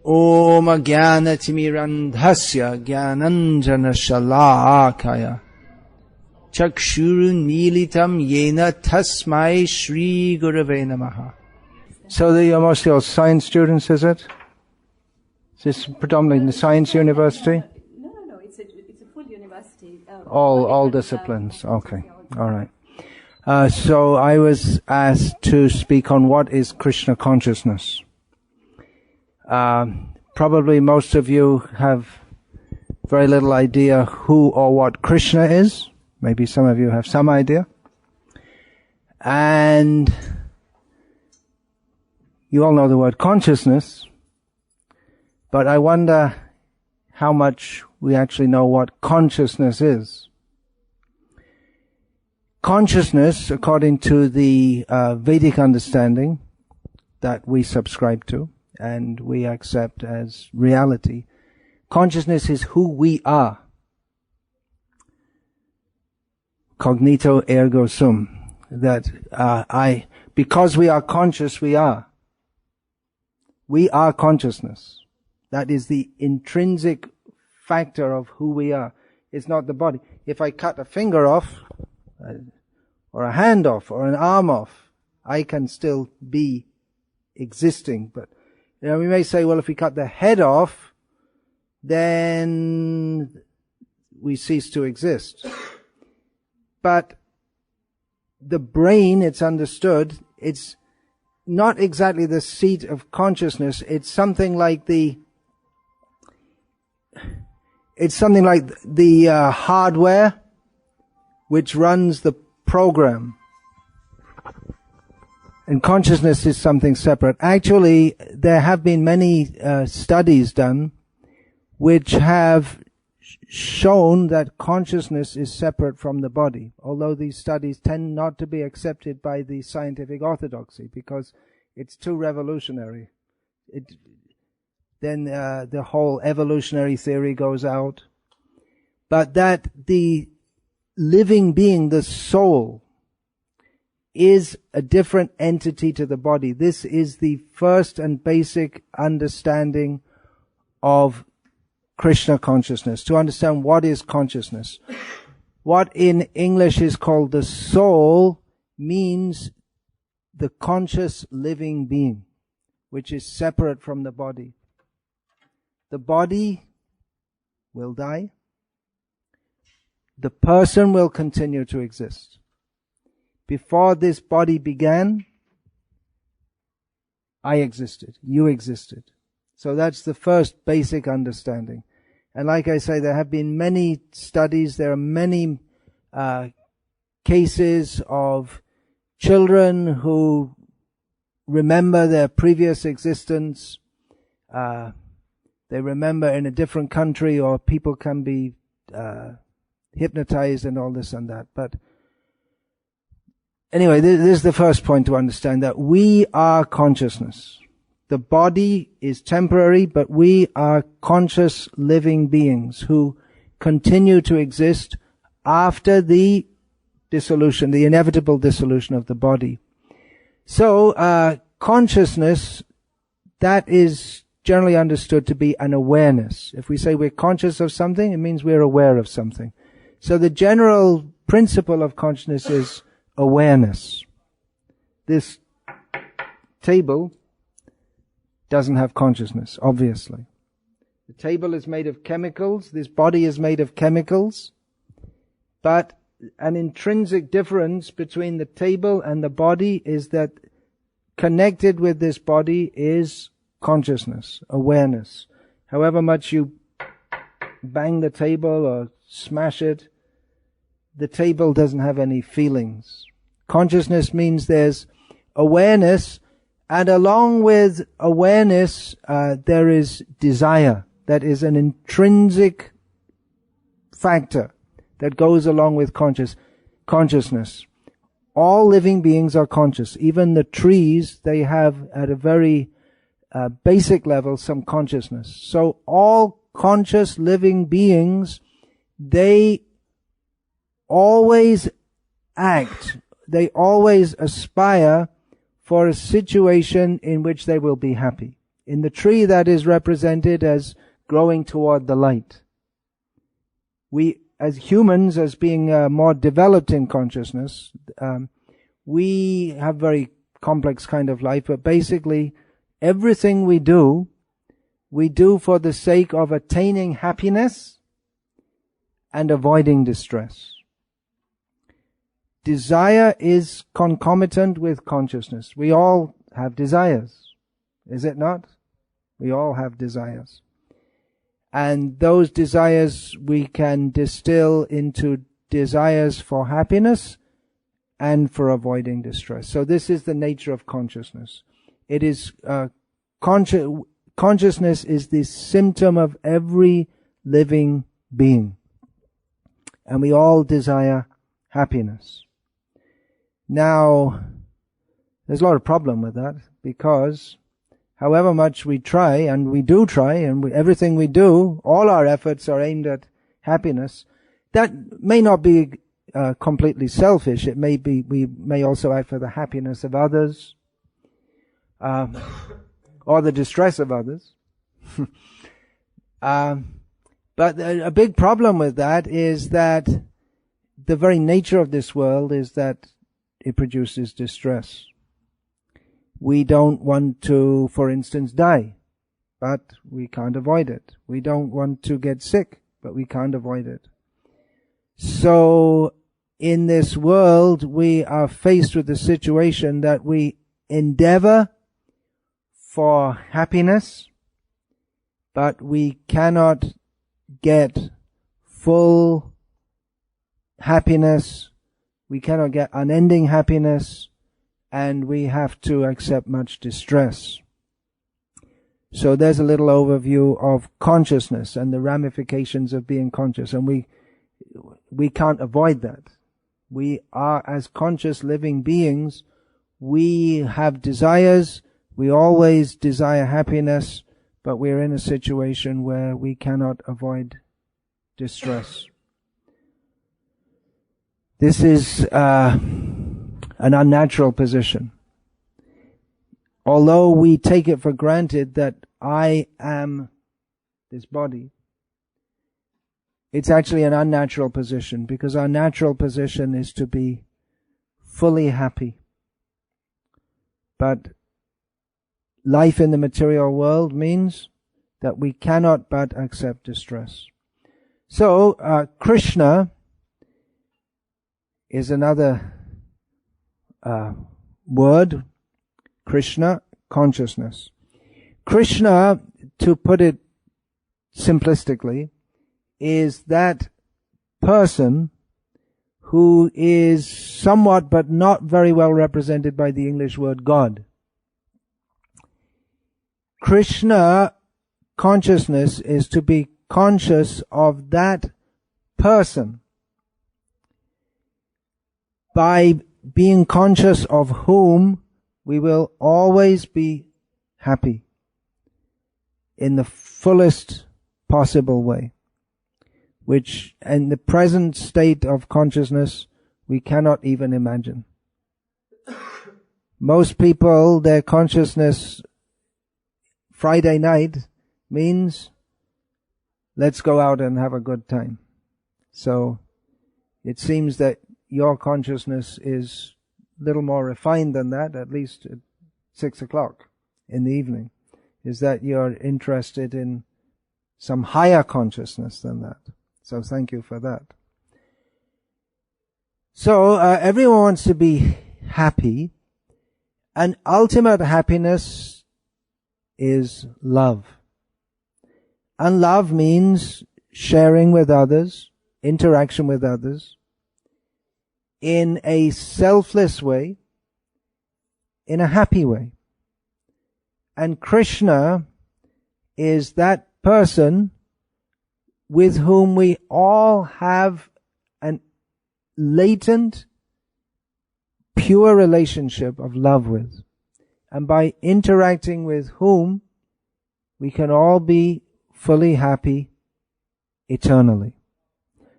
Om Jnanatimirandhasya Jnananjana Shalakaya Chakshurun Militam Yena Tasmai Shri Gurave Namaha. So you're mostly all science students, is it? Is this predominantly the science university? No. It's a full university. All disciplines. Okay. All right. So I was asked to speak on what is Krishna consciousness. Probably most of you have very little idea who or what Krishna is. Maybe some of you have some idea. And you all know the word consciousness, but I wonder how much we actually know what consciousness is. Consciousness, according to the Vedic understanding that we subscribe to and we accept as reality, consciousness is who we are. Cognito ergo sum. That because we are conscious, we are. We are consciousness. That is the intrinsic factor of who we are. It's not the body. If I cut a finger off, or a hand off, or an arm off, I can still be existing. But we may say, well, if we cut the head off, then we cease to exist. But the brain, it's understood, it's not exactly the seat of consciousness. It's something like the hardware which runs the program. And consciousness is something separate. Actually, there have been many studies done which have shown that consciousness is separate from the body, although these studies tend not to be accepted by the scientific orthodoxy because it's too revolutionary. Then the whole evolutionary theory goes out. But that the living being, the soul, is a different entity to the body. This is the first and basic understanding of Krishna consciousness, to understand what is consciousness. What in English is called the soul means the conscious living being, which is separate from the body. The body will die. The person will continue to exist. Before this body began, I existed, you existed. So that's the first basic understanding. And like I say, there have been many studies, there are many cases of children who remember their previous existence. They remember in a different country, or people can be hypnotized and all this and that. But anyway, this is the first point to understand, that we are consciousness. The body is temporary, but we are conscious living beings who continue to exist after the dissolution, the inevitable dissolution of the body. So, consciousness, that is generally understood to be an awareness. If we say we're conscious of something, it means we're aware of something. So the general principle of consciousness is awareness. This table doesn't have consciousness, obviously. The table is made of chemicals, this body is made of chemicals, but an intrinsic difference between the table and the body is that connected with this body is consciousness, awareness. However much you bang the table or smash it, the table doesn't have any feelings. Consciousness means there's awareness, and along with awareness, there is desire. That is an intrinsic factor that goes along with consciousness. All living beings are conscious. Even the trees, they have at a very basic level some consciousness. So all conscious living beings, they always act, they always aspire for a situation in which they will be happy. In the tree, that is represented as growing toward the light. We, as humans, as being more developed in consciousness, we have very complex kind of life, but basically everything we do for the sake of attaining happiness and avoiding distress. Desire is concomitant with consciousness. We all have desires, is it not? We all have desires. And those desires we can distill into desires for happiness and for avoiding distress. So this is the nature of consciousness. It is consciousness is the symptom of every living being. And we all desire happiness. Now, there's a lot of problem with that, because however much we try, and we do try, and everything we do, all our efforts are aimed at happiness, that may not be completely selfish. It may be, we may also act for the happiness of others, or the distress of others. But a big problem with that is that the very nature of this world is that it produces distress. We don't want to, for instance, die, but we can't avoid it. We don't want to get sick, but we can't avoid it. So in this world, we are faced with the situation that we endeavor for happiness, but we cannot get full happiness. We cannot get unending happiness, and we have to accept much distress. So there's a little overview of consciousness and the ramifications of being conscious, and we can't avoid that. We are, as conscious living beings, we have desires. We always desire happiness, but we're in a situation where we cannot avoid distress. This is an unnatural position. Although we take it for granted that I am this body, it's actually an unnatural position, because our natural position is to be fully happy. But life in the material world means that we cannot but accept distress. So, Krishna is another word. Krishna, consciousness. Krishna, to put it simplistically, is that person who is somewhat but not very well represented by the English word God. Krishna consciousness is to be conscious of that person. By being conscious of whom, we will always be happy in the fullest possible way, which in the present state of consciousness we cannot even imagine. Most people, their consciousness Friday night means let's go out and have a good time. So it seems that your consciousness is a little more refined than that, at least at 6 o'clock in the evening, is that you're interested in some higher consciousness than that. So thank you for that. So everyone wants to be happy, and ultimate happiness is love. And love means sharing with others, interaction with others, in a selfless way, in a happy way. And Krishna is that person with whom we all have an latent, pure relationship of love with. And by interacting with whom, we can all be fully happy eternally.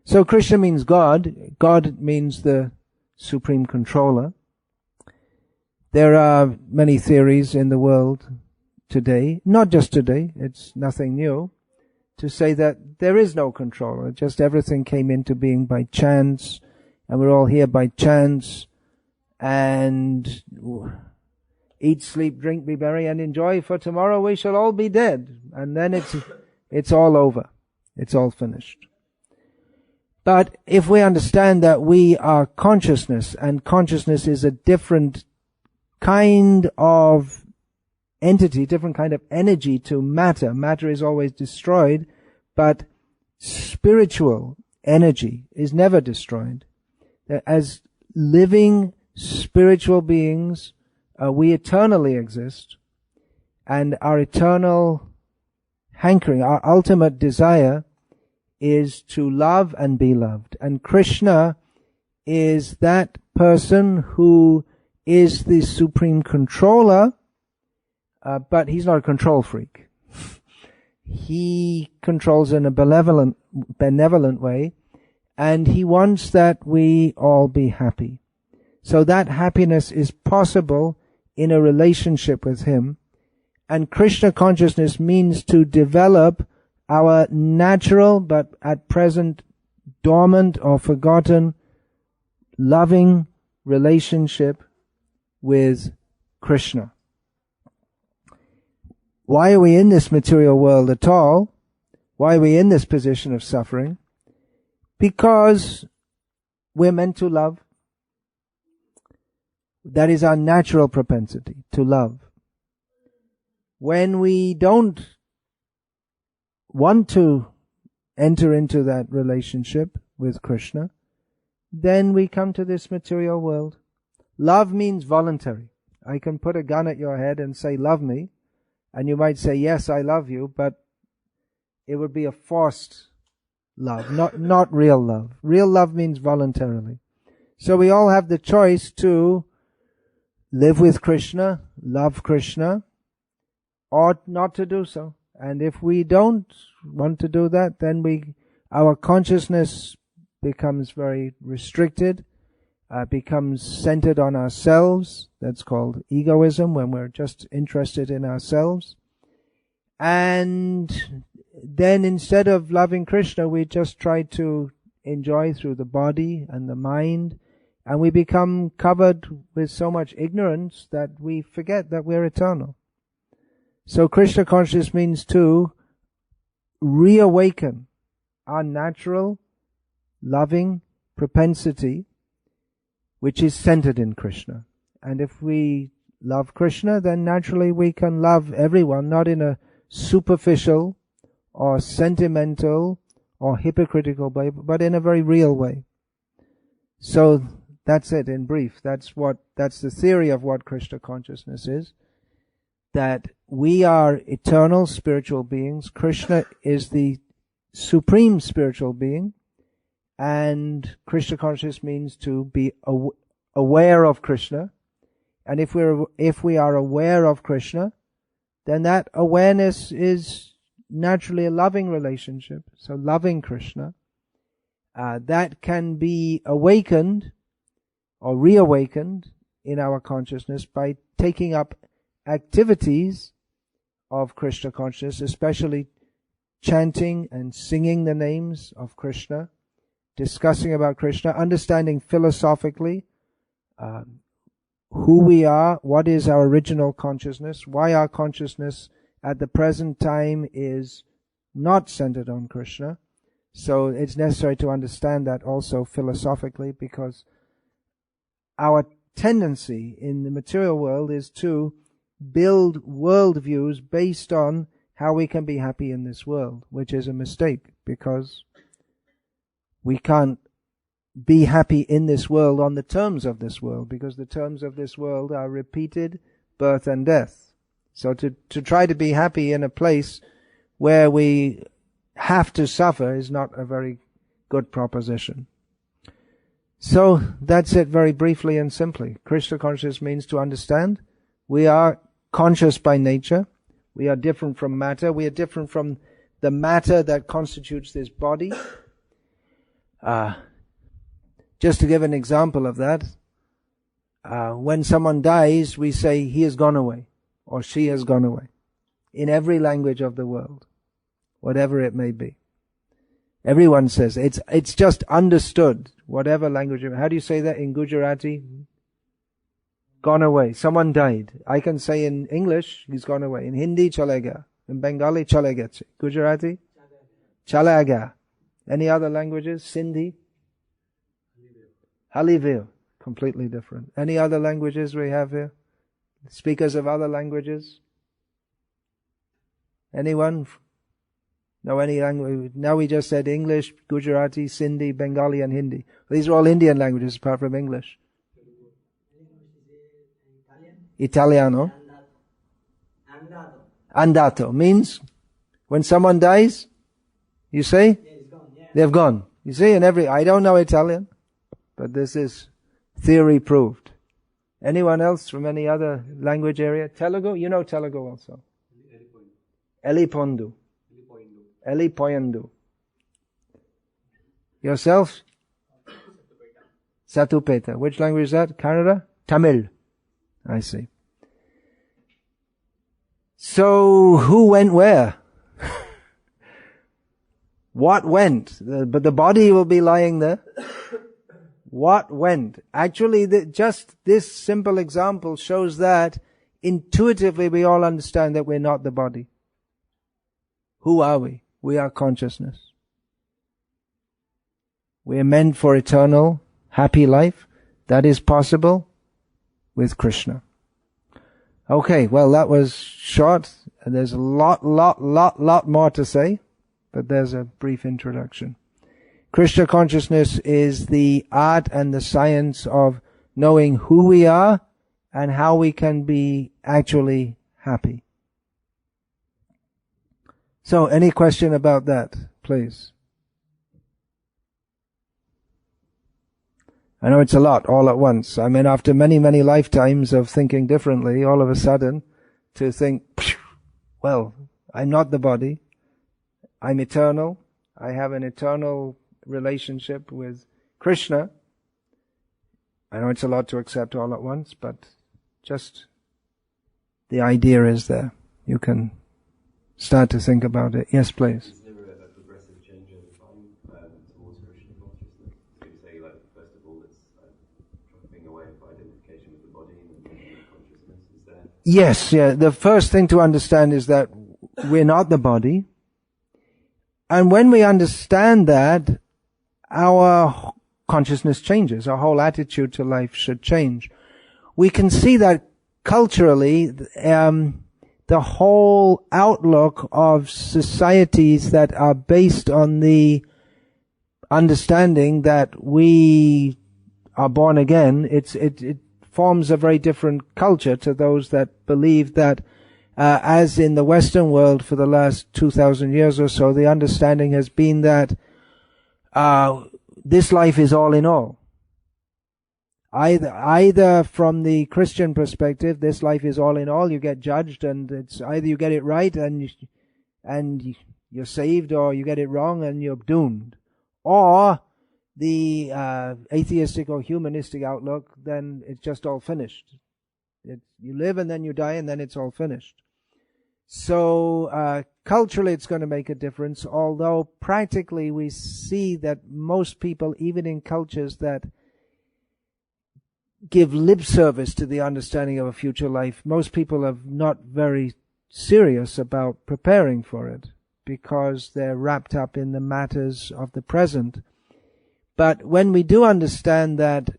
So Krishna means God. God means the supreme controller. There are many theories in the world today, not just today, it's nothing new, to say that there is no control. Just everything came into being by chance, and we're all here by chance, and eat, sleep, drink, be merry, and enjoy, for tomorrow we shall all be dead. And then it's all over. It's all finished. But if we understand that we are consciousness, and consciousness is a different kind of entity, different kind of energy to matter. Matter is always destroyed, but spiritual energy is never destroyed. As living spiritual beings, we eternally exist, and our eternal hankering, our ultimate desire, is to love and be loved. And Krishna is that person who is the supreme controller, but he's not a control freak. He controls in a benevolent way, and he wants that we all be happy. So that happiness is possible in a relationship with him. And Krishna consciousness means to develop our natural, but at present dormant or forgotten, loving relationship with Krishna. Why are we in this material world at all? Why are we in this position of suffering? Because we're meant to love. That is our natural propensity, to love. When we don't want to enter into that relationship with Krishna, then we come to this material world. Love means voluntary. I can put a gun at your head and say, love me, and you might say, yes, I love you, but it would be a forced love, not real love. Real love means voluntarily. So we all have the choice to live with Krishna, love Krishna, or not to do so. And if we don't want to do that, then our consciousness becomes very restricted, becomes centered on ourselves. That's called egoism, when we're just interested in ourselves. And then instead of loving Krishna, we just try to enjoy through the body and the mind, and we become covered with so much ignorance that we forget that we're eternal. So Krishna consciousness means to reawaken our natural loving propensity, which is centered in Krishna. And if we love Krishna, then naturally we can love everyone, not in a superficial or sentimental or hypocritical way, but in a very real way. So that's it in brief. That's the theory of what Krishna consciousness is. That we are eternal spiritual beings. Krishna is the supreme spiritual being, and Krishna consciousness means to be aware of Krishna. And if we are aware of Krishna, then that awareness is naturally a loving relationship. So loving Krishna, that can be awakened or reawakened in our consciousness by taking up activities of Krishna consciousness, especially chanting and singing the names of Krishna, discussing about Krishna, understanding philosophically who we are, what is our original consciousness, why our consciousness at the present time is not centered on Krishna. So it's necessary to understand that also philosophically, because our tendency in the material world is to build worldviews based on how we can be happy in this world, which is a mistake, because we can't be happy in this world on the terms of this world, because the terms of this world are repeated birth and death. So to try to be happy in a place where we have to suffer is not a very good proposition. So that's it very briefly and simply. Krishna consciousness means to understand we are conscious by nature. We are different from matter. We are different from the matter that constitutes this body. Just to give an example of that, when someone dies, we say he has gone away or she has gone away. in every language of the world, whatever it may be. Everyone says it's just understood, whatever language. How do you say that in Gujarati? Gone away. Someone died. I can say in English, he's gone away. In Hindi, chalega. In Bengali, chalega. Gujarati? Chalega. Any other languages? Sindhi? Halivir. Completely different. Any other languages we have here? Speakers of other languages? Anyone? No, any language? Now we just said English, Gujarati, Sindhi, Bengali and Hindi. These are all Indian languages apart from English. Italiano. Andato means when someone dies, you say? They've gone. You see, I don't know Italian, but this is theory proved. Anyone else from any other language area? Telugu? You know Telugu also. Elipondu. Elipoyandu. Yourself? Satupeta. Which language is that? Kannada? Tamil. I see. So, who went where? What went? But the body will be lying there. What went? Actually, just this simple example shows that intuitively we all understand that we're not the body. Who are we? We are consciousness. We are meant for eternal, happy life. That is possible with Krishna. Okay, well that was short. There's a lot more to say, but there's a brief introduction. Krishna consciousness is the art and the science of knowing who we are and how we can be actually happy. So, any question about that, please? I know it's a lot all at once. I mean, after many, many lifetimes of thinking differently, all of a sudden, to think, well, I'm not the body. I'm eternal. I have an eternal relationship with Krishna. I know it's a lot to accept all at once, but just the idea is there. You can start to think about it. Yes, please. Is there a progressive change over time towards Krishna consciousness? So you say, like, first of all, it's dropping away of identification with the body and then consciousness. Is there? Yes, yeah. The first thing to understand is that we're not the body. And when we understand that, our consciousness changes. Our whole attitude to life should change. We can see that culturally, the whole outlook of societies that are based on the understanding that we are born again, it forms a very different culture to those that believe that, as in the Western world for the last 2,000 years or so, the understanding has been that this life is all in all. Either from the Christian perspective, this life is all in all, you get judged, and it's either you get it right and you're saved, or you get it wrong and you're doomed. Or the atheistic or humanistic outlook, then it's just all finished. You live and then you die and then it's all finished. So culturally it's going to make a difference, although practically we see that most people, even in cultures that give lip service to the understanding of a future life, most people are not very serious about preparing for it because they're wrapped up in the matters of the present. But when we do understand that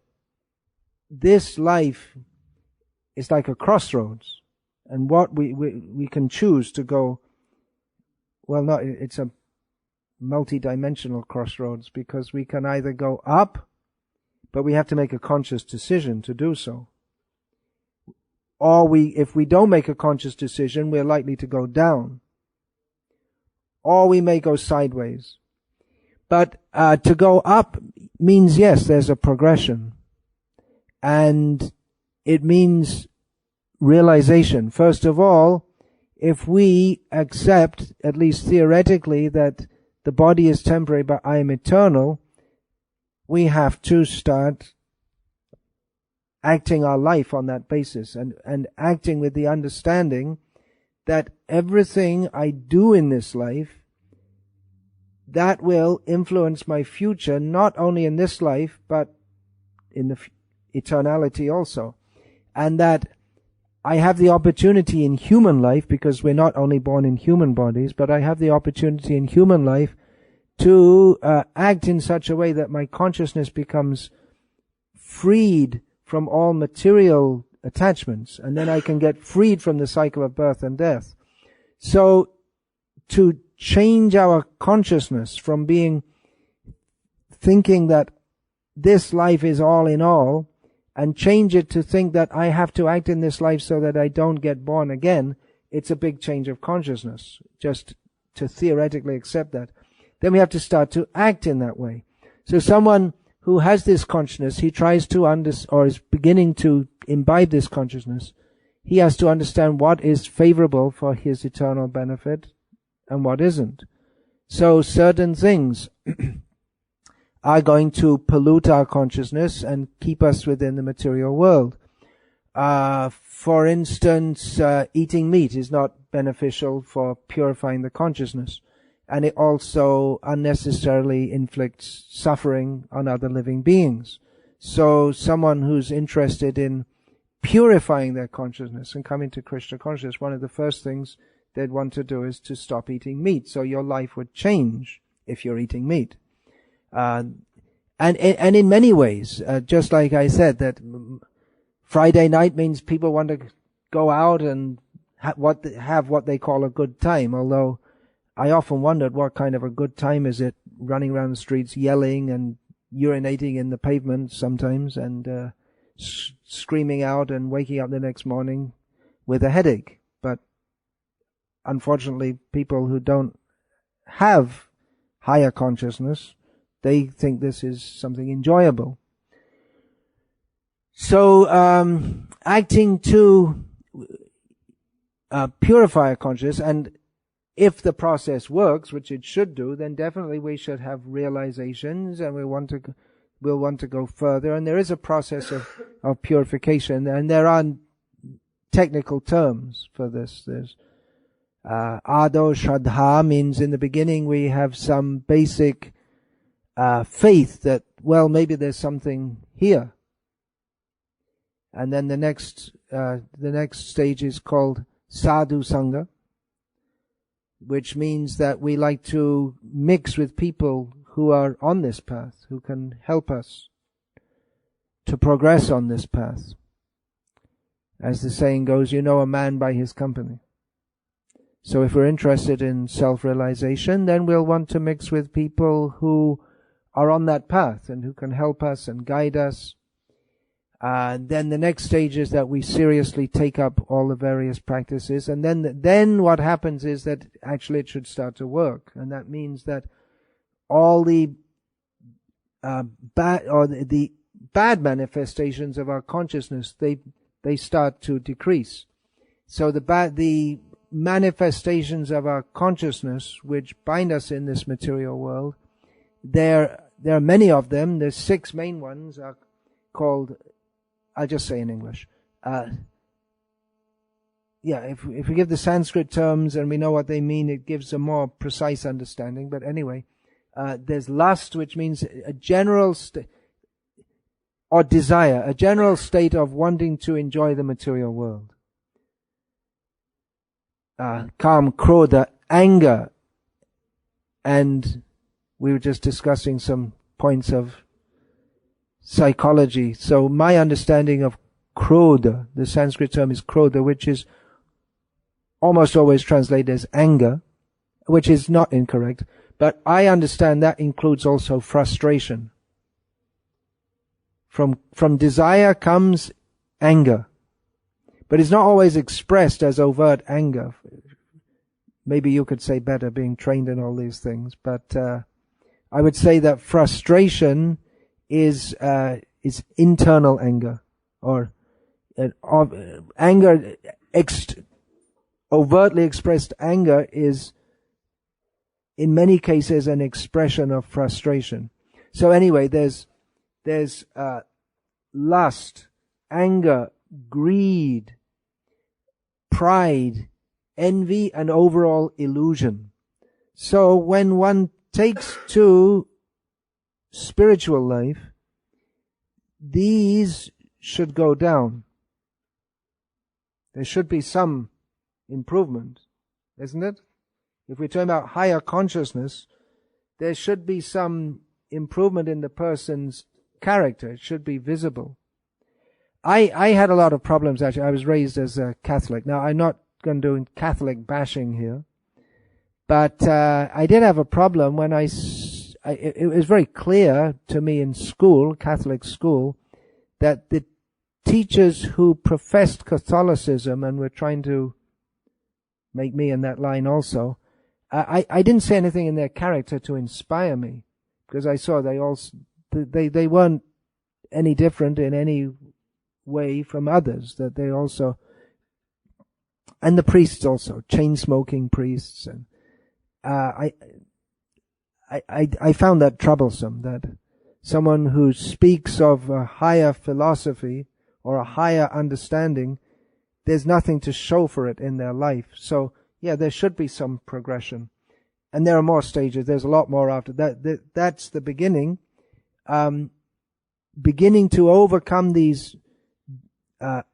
this life is like a crossroads, and what we can choose to go, well, no, it's a multi-dimensional crossroads, because we can either go up, but we have to make a conscious decision to do so. Or if we don't make a conscious decision, we're likely to go down. Or we may go sideways. But to go up means, yes, there's a progression. And it means realization. First of all, if we accept, at least theoretically, that the body is temporary but I am eternal, we have to start acting our life on that basis, and acting with the understanding that everything I do in this life, that will influence my future, not only in this life, but in the eternality also. And that I have the opportunity in human life, because we're not only born in human bodies, but I have the opportunity in human life to act in such a way that my consciousness becomes freed from all material attachments, and then I can get freed from the cycle of birth and death. So to change our consciousness from thinking that this life is all in all, and change it to think that I have to act in this life so that I don't get born again, it's a big change of consciousness, just to theoretically accept that. Then we have to start to act in that way. So someone who has this consciousness, he tries to or is beginning to imbibe this consciousness, he has to understand what is favorable for his eternal benefit and what isn't. So certain things are going to pollute our consciousness and keep us within the material world. For instance, eating meat is not beneficial for purifying the consciousness, and it also unnecessarily inflicts suffering on other living beings. So someone who's interested in purifying their consciousness and coming to Krishna consciousness, one of the first things they'd want to do is to stop eating meat. So your life would change if you're eating meat. And in many ways, just like I said, that Friday night means people want to go out and have what they call a good time. Although I often wondered what kind of a good time is it, running around the streets yelling and urinating in the pavement sometimes, and screaming out and waking up the next morning with a headache. But unfortunately, people who don't have higher consciousness, they think this is something enjoyable. So acting to purify our consciousness, and if the process works, which it should do, then definitely we should have realizations, and we'll want to go further. And there is a process of purification, and there are technical terms for this. There's Ado Shraddha means in the beginning we have some basic faith that, well, maybe there's something here. And then the next stage is called Sadhu Sangha, which means that we like to mix with people who are on this path, who can help us to progress on this path. As the saying goes, you know a man by his company. So if we're interested in self-realization, then we'll want to mix with people who are on that path and who can help us and guide us. Then the next stage is that we seriously take up all the various practices, and then what happens is that actually it should start to work, and that means that all the bad manifestations of our consciousness, they start to decrease. So the manifestations of our consciousness which bind us in this material world, there are many of them. The 6 main ones are called, I'll just say in English. If we give the Sanskrit terms and we know what they mean, it gives a more precise understanding. But anyway, there's lust, which means a general or desire, a general state of wanting to enjoy the material world. Kam, krodha, anger, and we were just discussing some points of psychology. So my understanding of krodha, the Sanskrit term is krodha, which is almost always translated as anger, which is not incorrect, but I understand that includes also frustration. From desire comes anger, but it's not always expressed as overt anger. Maybe you could say better, being trained in all these things, but I would say that frustration is internal anger, or anger, overtly expressed anger is in many cases an expression of frustration. So anyway, there's lust, anger, greed, pride, envy, and overall illusion. So when one takes to spiritual life, these should go down. There should be some improvement, isn't it? If we talk about higher consciousness, there should be some improvement in the person's character. It should be visible. I had a lot of problems, actually. I was raised as a Catholic. Now, I'm not going to do Catholic bashing here, but I did have a problem when it was very clear to me in school, Catholic school, that the teachers who professed Catholicism and were trying to make me in that line also, I didn't say anything in their character to inspire me, because I saw they weren't any different in any way from others, that they also, and the priests also, chain-smoking priests, and I found that troublesome, that someone who speaks of a higher philosophy or a higher understanding, there's nothing to show for it in their life. So, yeah, there should be some progression. And there are more stages. There's a lot more after that. That's the beginning. Beginning to overcome these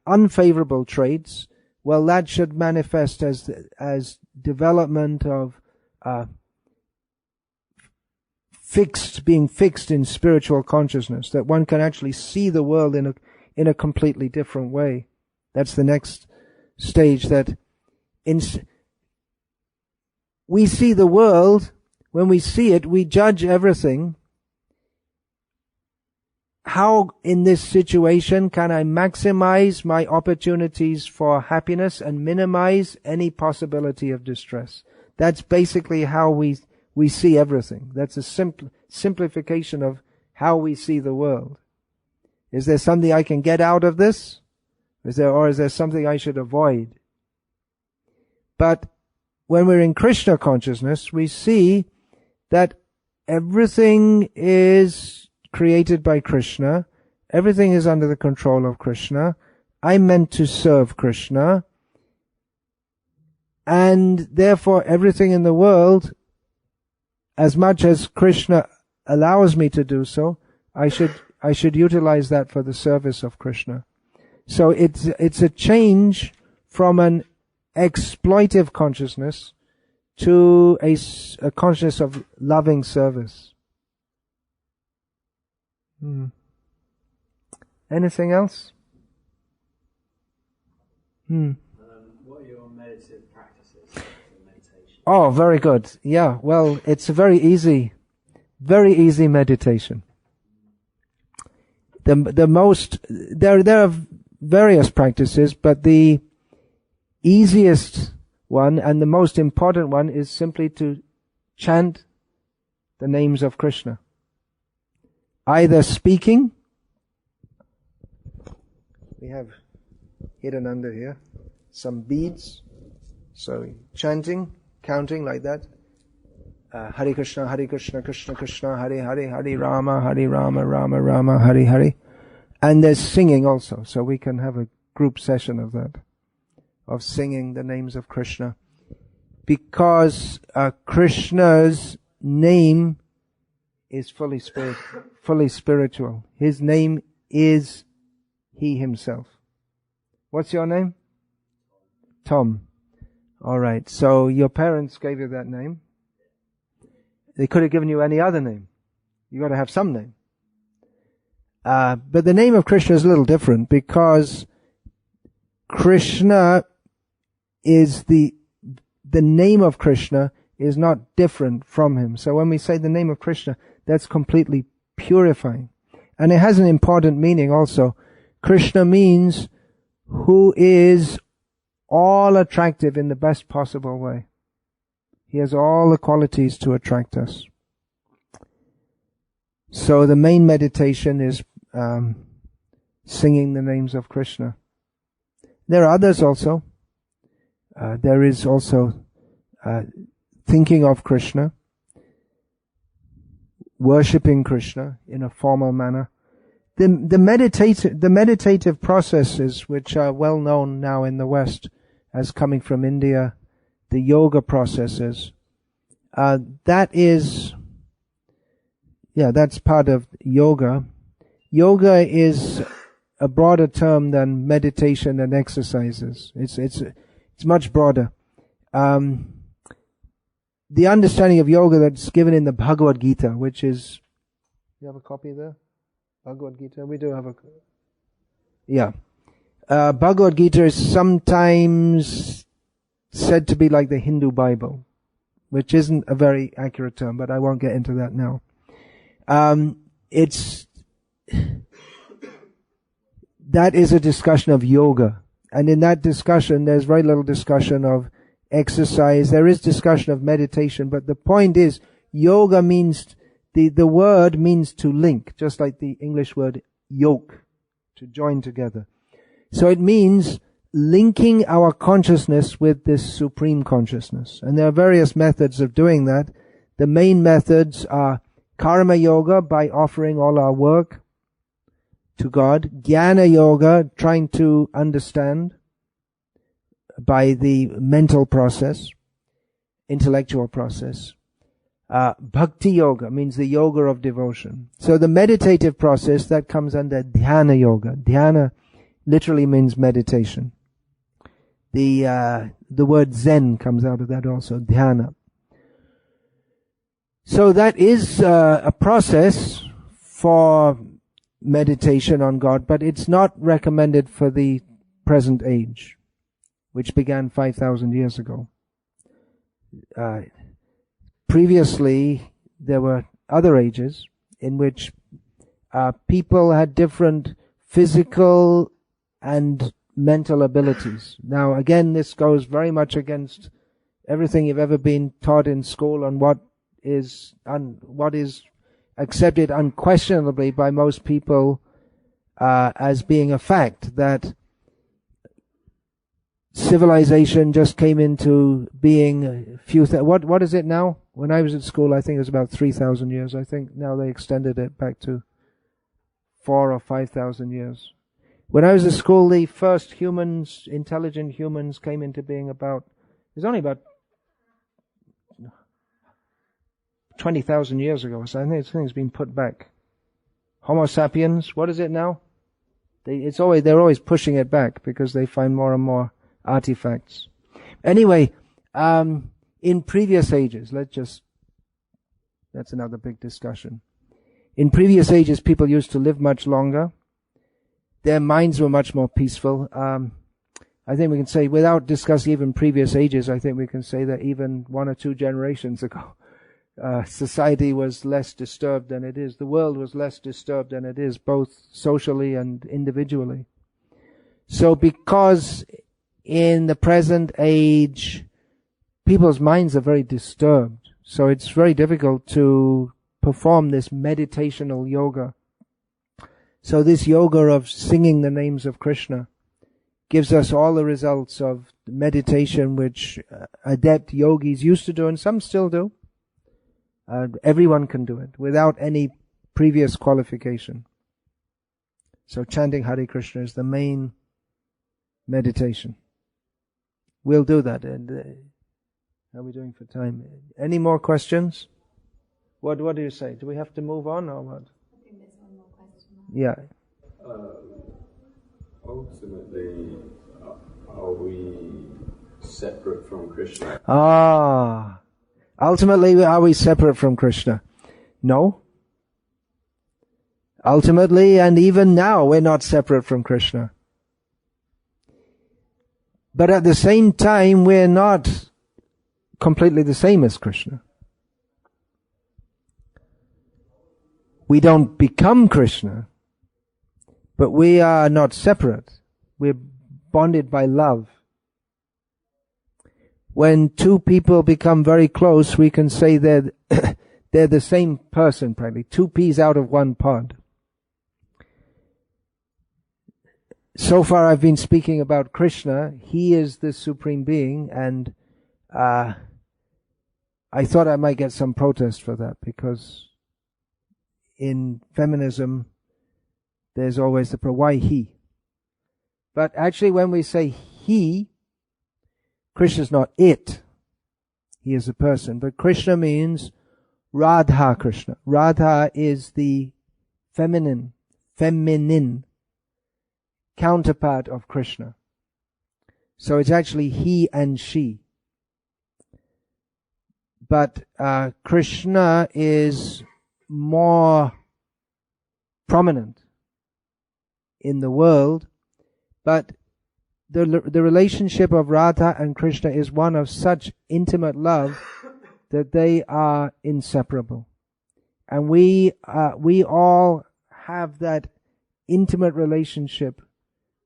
unfavorable traits, well, that should manifest as development of being fixed in spiritual consciousness, that one can actually see the world in a completely different way. That's the next stage, that we see the world, when we see it, we judge everything. How in this situation can I maximize my opportunities for happiness and minimize any possibility of distress? That's basically how we see everything. That's a simplification of how we see the world. Is there something I can get out of this? Or is there something I should avoid? But when we're in Krishna consciousness, we see that everything is created by Krishna. Everything is under the control of Krishna. I'm meant to serve Krishna. And therefore everything in the world, as much as Krishna allows me to do so, I should utilize that for the service of Krishna. So it's a change from an exploitive consciousness to a consciousness of loving service. Anything else? What are your meditative practices for meditation? Oh, very good. Yeah, well, it's a very easy meditation. There are various practices, but the easiest one and the most important one is simply to chant the names of Krishna. Either speaking, we have hidden under here some beads, so chanting, counting like that. Hare Krishna, Krishna Krishna, Hare Hare, Hare Rama, Rama Rama, Hare Hare. And there's singing also, so we can have a group session of that, of singing the names of Krishna. Because Krishna's name is fully spiritual. His name is He Himself. What's your name? Tom. Alright, so your parents gave you that name. They could have given you any other name. You got to have some name. But the name of Krishna is a little different, because Krishna is the name of Krishna is not different from him. So when we say the name of Krishna, that's completely purifying. And it has an important meaning also. Krishna means who is all attractive in the best possible way. He has all the qualities to attract us. So the main meditation is singing the names of Krishna. There are others also. There is also thinking of Krishna, worshipping Krishna in a formal manner. The meditative processes, which are well known now in the West as coming from India the yoga processes. That's part of yoga. Yoga is a broader term than meditation and exercises. It's much broader. The understanding of yoga that's given in the Bhagavad Gita, which is, you have a copy there? Bhagavad Gita? We do have a, yeah. Bhagavad Gita is sometimes said to be like the Hindu Bible, which isn't a very accurate term, but I won't get into that now. That is a discussion of yoga. And in that discussion, there's very little discussion of exercise. There is discussion of meditation, but the point is, yoga means, the word means to link, just like the English word yoke, to join together. So it means linking our consciousness with this supreme consciousness. And there are various methods of doing that. The main methods are karma yoga, by offering all our work to God. Jnana yoga, trying to understand by the mental process, intellectual process. Bhakti yoga means the yoga of devotion. So the meditative process, that comes under dhyana yoga. Dhyana literally means meditation. The word Zen comes out of that also, dhyana. So that is a process for meditation on God, but it's not recommended for the present age, which began 5,000 years ago. Previously, there were other ages in which people had different physical and mental abilities. Now, again, this goes very much against everything you've ever been taught in school on what is accepted unquestionably by most people as being a fact, that civilization just came into being a few. What is it now? When I was at school, I think it was about 3,000 years. I think now they extended it back to 4,000 or 5,000 years. When I was at school, the first humans, intelligent humans, came into being it was only about 20,000 years ago. So I think it's been put back. Homo sapiens, what is it now? They're always pushing it back because they find more and more artifacts. Anyway, in previous ages, that's another big discussion. In previous ages, people used to live much longer. Their minds were much more peaceful. I think we can say, without discussing even previous ages, I think we can say that even 1 or 2 generations ago, society was less disturbed than it is. The world was less disturbed than it is, both socially and individually. So because in the present age, people's minds are very disturbed, so it's very difficult to perform this meditational yoga. So this yoga of singing the names of Krishna gives us all the results of meditation which adept yogis used to do, and some still do. Everyone can do it without any previous qualification. So chanting Hare Krishna is the main meditation. We'll do that. And how are we doing for time? Any more questions? What do you say? Do we have to move on or what? I think there's one more question. Yeah. Ultimately, are we separate from Krishna? Ultimately, are we separate from Krishna? No. Ultimately, and even now, we're not separate from Krishna. But at the same time, we're not completely the same as Krishna. We don't become Krishna, but we are not separate. We're bonded by love. When 2 people become very close, we can say they're the same person, practically. 2 peas out of 1 pod. So far I've been speaking about Krishna. He is the Supreme Being, and I thought I might get some protest for that, because in feminism there's always the why he? But actually when we say he, Krishna's not it. He is a person. But Krishna means Radha Krishna. Radha is the feminine counterpart of Krishna. So it's actually he and she. But Krishna is more prominent in the world, but the relationship of Radha and Krishna is one of such intimate love that they are inseparable. And we all have that intimate relationship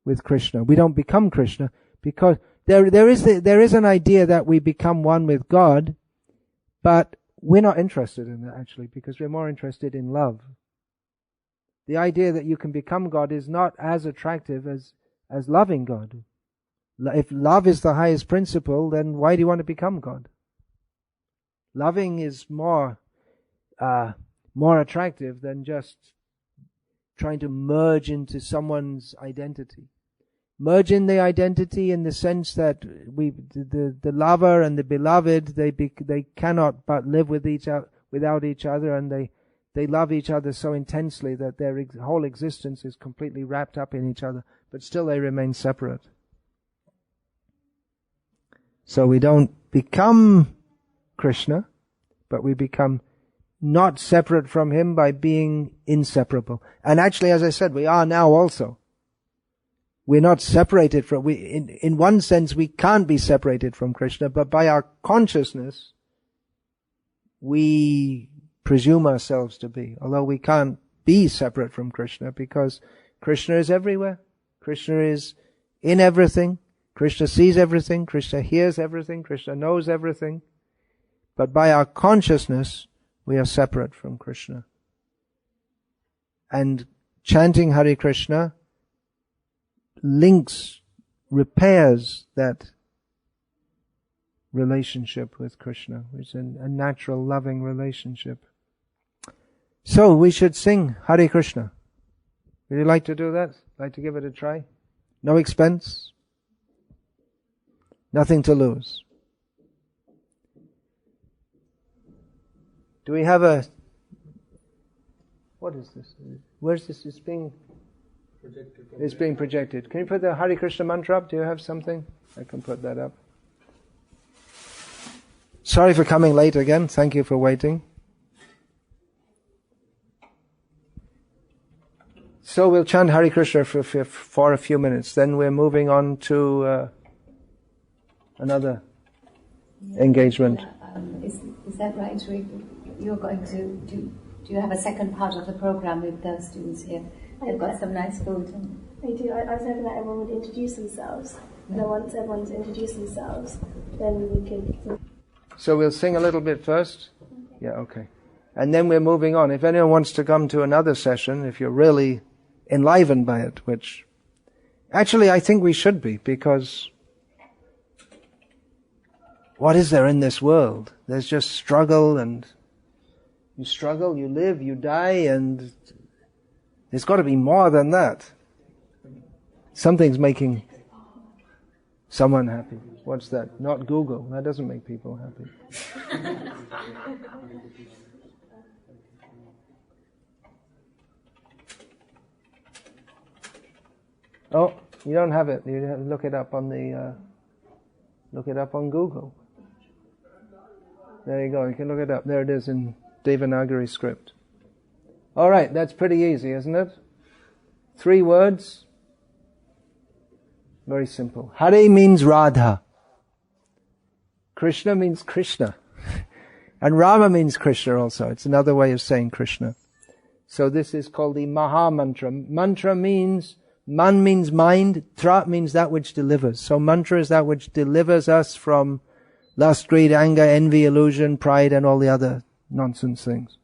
with Krishna. We don't become Krishna because there is an idea that we become one with God, but we're not interested in that actually, because we're more interested in love. The idea that you can become God is not as attractive as loving God. If love is the highest principle, then why do you want to become God? Loving is more attractive than just trying to merge into someone's identity. Merge in the identity in the sense that the lover and the beloved, they cannot but live with without each other, and they love each other so intensely that their whole existence is completely wrapped up in each other, but still they remain separate. So we don't become Krishna, but we become not separate from him by being inseparable. And actually, as I said, we are now also. We're not separated from, in one sense we can't be separated from Krishna, but by our consciousness we presume ourselves to be, although we can't be separate from Krishna because Krishna is everywhere. Krishna is in everything. Krishna sees everything. Krishna hears everything. Krishna knows everything. But by our consciousness we are separate from Krishna. And chanting Hare Krishna repairs that relationship with Krishna, which is a natural, loving relationship. So we should sing Hare Krishna. Would you like to do that? Like to give it a try? No expense? Nothing to lose. Do we have what is this? Where's this? It's being projected. Can you put the Hare Krishna mantra up? Do you have something? I can put that up. Sorry for coming late again. Thank you for waiting. So we'll chant Hare Krishna for a few minutes. Then we're moving on to another engagement. Is that right? You're going to do you have a second part of the program with the students here? They've got some nice food. I do. I was hoping that everyone would introduce themselves. And then once everyone's introduced themselves, then we could... So we'll sing a little bit first? Yeah, okay. And then we're moving on. If anyone wants to come to another session, if you're really enlivened by it, which actually I think we should be, because what is there in this world? There's just struggle, and you struggle, you live, you die, and there's got to be more than that. Something's making someone happy. What's that? Not Google. That doesn't make people happy. Oh, you don't have it. You have to look it up on Google. There you go. You can look it up. There it is in Devanagari script. All right, that's pretty easy, isn't it? 3 words. Very simple. Hare means Radha. Krishna means Krishna. And Rama means Krishna also. It's another way of saying Krishna. So this is called the Maha Mantra. Mantra means, man means mind, tra means that which delivers. So mantra is that which delivers us from lust, greed, anger, envy, illusion, pride, and all the other nonsense things.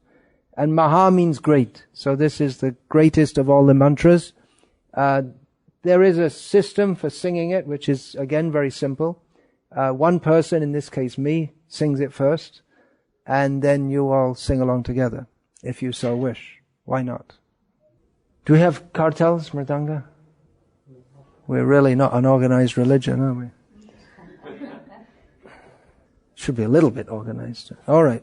And Maha means great. So this is the greatest of all the mantras. There is a system for singing it, which is, again, very simple. One person, in this case me, sings it first, and then you all sing along together, if you so wish. Why not? Do we have kartals, Mridanga? We're really not an organized religion, are we? Should be a little bit organized. All right.